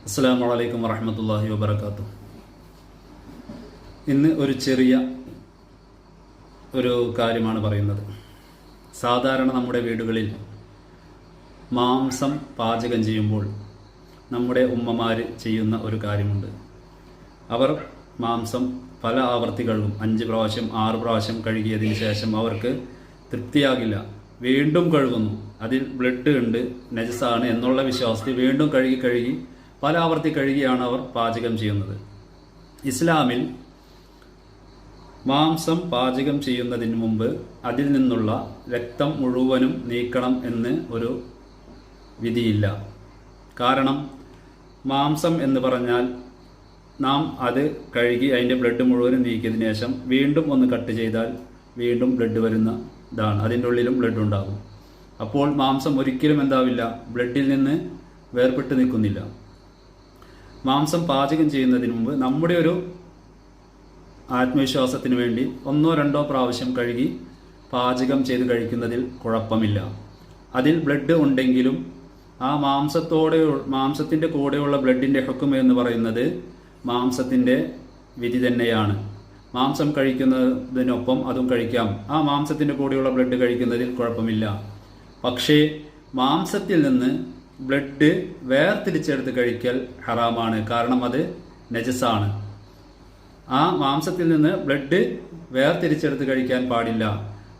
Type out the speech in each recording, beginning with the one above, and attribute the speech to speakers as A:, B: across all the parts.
A: അസ്സലാമു അലൈക്കും വറഹ്മത്തുള്ളാഹി വബറകാതുഹു. ഇന്ന് ഒരു ചെറിയ കാര്യമാണ് പറയുന്നത്. സാധാരണ നമ്മുടെ വീടുകളിൽ മാംസം പാചകം ചെയ്യുമ്പോൾ നമ്മുടെ ഉമ്മമാർ ചെയ്യുന്ന ഒരു കാര്യമുണ്ട്. അവർ മാംസം പല ആവർത്തികളിലും 5 പ്രാവശ്യം 6 പ്രാവശ്യം കഴുകിയതിന് ശേഷം അവർക്ക് തൃപ്തിയാകില്ല, വീണ്ടും കഴുകുന്നു. അതിൽ ബ്ലഡ് ഉണ്ട്, നജസാണ് എന്നുള്ള വിശ്വാസത്തിൽ വീണ്ടും കഴുകി പല ആവർത്തി കഴുകിയാണ് അവർ പാചകം ചെയ്യുന്നത്. ഇസ്ലാമിൽ മാംസം പാചകം ചെയ്യുന്നതിന് മുമ്പ് അതിൽ നിന്നുള്ള രക്തം മുഴുവനും നീക്കണം എന്ന് ഒരു വിധിയില്ല. കാരണം മാംസം എന്ന് പറഞ്ഞാൽ നാം അത് കഴുകി അതിൻ്റെ ബ്ലഡ് മുഴുവനും നീക്കിയതിനു ശേഷം വീണ്ടും ഒന്ന് കട്ട് ചെയ്താൽ വീണ്ടും ബ്ലഡ് വരുന്നതാണ്, അതിൻ്റെ ഉള്ളിലും ബ്ലഡ് ഉണ്ടാകും. അപ്പോൾ മാംസം ഒരിക്കലും എന്താവില്ല, ബ്ലഡിൽ നിന്ന് വേർപെട്ട് നിൽക്കുന്നില്ല. മാംസം പാചകം ചെയ്യുന്നതിന് മുമ്പ് നമ്മുടെ ഒരു ആത്മവിശ്വാസത്തിന് വേണ്ടി 1-2 പ്രാവശ്യം കഴുകി പാചകം ചെയ്ത് കഴിക്കുന്നതിൽ കുഴപ്പമില്ല. അതിൽ ബ്ലഡ് ഉണ്ടെങ്കിലും ആ മാംസത്തിൻ്റെ കൂടെയുള്ള ബ്ലഡിൻ്റെ ഹുക്മ എന്ന് പറയുന്നത് മാംസത്തിൻ്റെ വിധി തന്നെയാണ്. മാംസം കഴിക്കുന്നതിനൊപ്പം അതും കഴിക്കാം, ആ മാംസത്തിൻ്റെ കൂടെയുള്ള ബ്ലഡ് കഴിക്കുന്നതിൽ കുഴപ്പമില്ല. പക്ഷേ മാംസത്തിൽ നിന്ന് ബ്ലഡ് വേർതിരിച്ചെടുത്ത് കഴിക്കൽ ഹറാമാണ്, കാരണം അത് നജസാണ്. ആ മാംസത്തിൽ നിന്ന് ബ്ലഡ് വേർതിരിച്ചെടുത്ത് കഴിക്കാൻ പാടില്ല.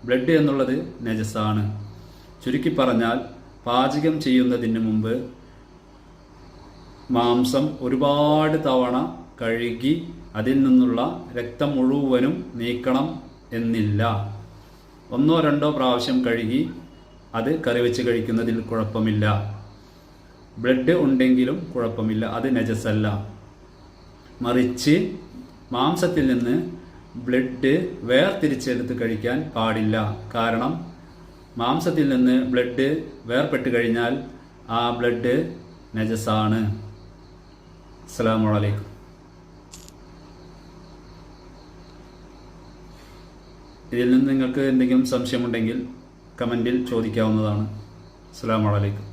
A: ബ്ലഡ് എന്നുള്ളത് നജസാണ്. ചുരുക്കി പറഞ്ഞാൽ പാചകം ചെയ്യുന്നതിന് മുമ്പ് മാംസം ഒരുപാട് തവണ കഴുകി അതിൽ നിന്നുള്ള രക്തം മുഴുവനും നീക്കണം എന്നില്ല. 1-2 പ്രാവശ്യം കഴുകി അത് കറി വെച്ച് കഴിക്കുന്നതിൽ കുഴപ്പമില്ല. ബ്ലഡ് ഉണ്ടെങ്കിലും കുഴപ്പമില്ല, അത് നജസല്ല. മറിച്ച് മാംസത്തിൽ നിന്ന് ബ്ലഡ് വേർതിരിച്ചെടുത്ത് കഴിക്കാൻ പാടില്ല. കാരണം മാംസത്തിൽ നിന്ന് ബ്ലഡ് വേർപെട്ട് കഴിഞ്ഞാൽ ആ ബ്ലഡ് നജസാണ്. അസ്സലാമു അലൈക്കും. ഇതിൽ നിന്ന് നിങ്ങൾക്ക് എന്തെങ്കിലും സംശയമുണ്ടെങ്കിൽ കമൻറ്റിൽ ചോദിക്കാവുന്നതാണ്. അസ്സലാമു അലൈക്കും.